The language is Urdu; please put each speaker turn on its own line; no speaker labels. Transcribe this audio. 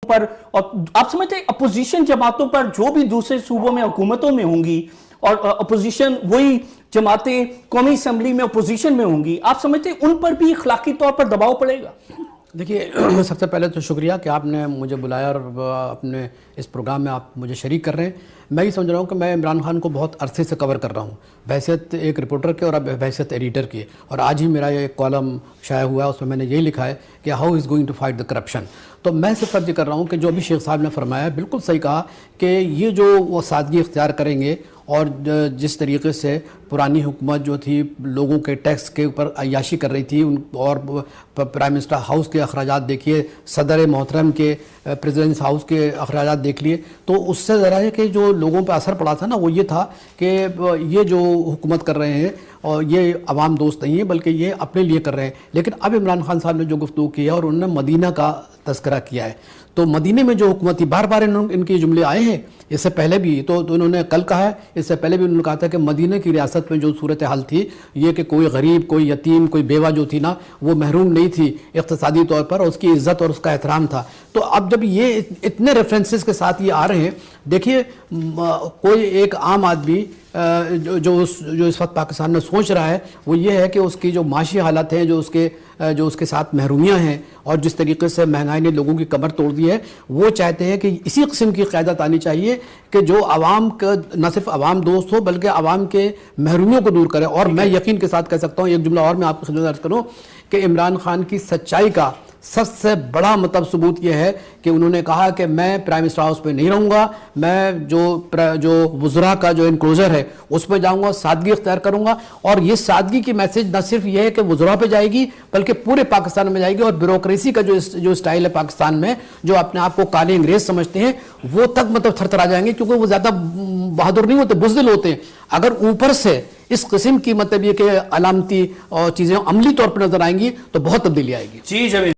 پر, اور آپ سمجھتے ہیں اپوزیشن جماعتوں پر جو بھی دوسرے صوبوں میں حکومتوں میں ہوں گی, اور اپوزیشن وہی جماعتیں قومی اسمبلی میں اپوزیشن میں ہوں گی, آپ سمجھتے ہیں ان پر بھی اخلاقی طور پر دباؤ پڑے گا؟
دیکھیے, سب سے پہلے تو شکریہ کہ آپ نے مجھے بلایا اور اپنے اس پروگرام میں آپ مجھے شریک کر رہے ہیں. میں یہ سمجھ رہا ہوں کہ میں عمران خان کو بہت عرصے سے کور کر رہا ہوں, بحیثیت ایک رپورٹر کے اور اب بحیثیت ایڈیٹر کی, اور آج ہی میرا یہ کالم شائع ہوا ہے, اس میں نے یہی لکھا ہے کہ how is going to fight the corruption. تو میں صرف یہ کر رہا ہوں کہ جو ابھی شیخ صاحب نے فرمایا ہے بالکل صحیح کہا کہ یہ جو وہ سادگی اختیار کریں گے, اور جس طریقے سے پرانی حکومت جو تھی لوگوں کے ٹیکس کے اوپر عیاشی کر رہی تھی, اور پرائم منسٹر ہاؤس کے اخراجات دیکھیے, صدر محترم کے پریزیڈنس ہاؤس کے اخراجات دیکھ لیے, تو اس سے ذرا ہے کہ جو لوگوں پہ اثر پڑا تھا نا وہ یہ تھا کہ یہ جو حکومت کر رہے ہیں اور یہ عوام دوست نہیں ہے بلکہ یہ اپنے لیے کر رہے ہیں. لیکن اب عمران خان صاحب نے جو گفتگو کی ہے اور انہوں نے مدینہ کا تذکرہ کیا ہے, تو مدینہ میں جو حکومت تھی, بار بار ان کے جملے آئے ہیں اس سے پہلے بھی, تو انہوں نے کل کہا ہے, اس سے پہلے بھی انہوں نے کہا تھا کہ مدینہ کی ریاست میں جو صورتحال تھی یہ کہ کوئی غریب, کوئی یتیم, کوئی بیوہ جو تھی نا وہ محروم نہیں تھی اقتصادی طور پر, اور اس کی عزت اور اس کا احترام تھا. تو اب جب یہ اتنے ریفرنسز کے ساتھ یہ آ رہے ہیں, دیکھیے کوئی ایک عام آدمی جو اس وقت پاکستان میں سوچ رہا ہے وہ یہ ہے کہ اس کی جو معاشی حالت ہیں, جو اس کے ساتھ محرومیاں ہیں, اور جس طریقے سے مہنگائی نے لوگوں کی کمر توڑ دی ہے, وہ چاہتے ہیں کہ اسی قسم کی قیادت آنی چاہیے کہ جو عوام کا نہ صرف عوام دوست ہو بلکہ عوام کے محرومیوں کو دور کرے. اور میں یقین کے ساتھ کہہ سکتا ہوں, ایک جملہ اور میں آپ کی خدمت میں عرض کروں کہ عمران خان کی سچائی کا سب سے بڑا ثبوت یہ ہے کہ انہوں نے کہا کہ میں پرائم منسٹر ہاؤس پہ نہیں رہوں گا, میں جو وزراء کا جو انکلوزر ہے اس پہ جاؤں گا, سادگی اختیار کروں گا. اور یہ سادگی کی میسج نہ صرف یہ ہے کہ وزراء پہ جائے گی بلکہ پورے پاکستان میں جائے گی, اور بیوروکریسی کا جو اسٹائل ہے پاکستان میں, جو اپنے آپ کو کالے انگریز سمجھتے ہیں, وہ تک تھر تھر آ جائیں گے, کیونکہ وہ زیادہ بہادر نہیں ہوتے, بزدل ہوتے ہیں. اگر اوپر سے اس قسم کی یہ کہ علامتی اور چیزیں عملی طور پر نظر آئیں گی تو بہت تبدیلی آئے گی.
جی جمیل.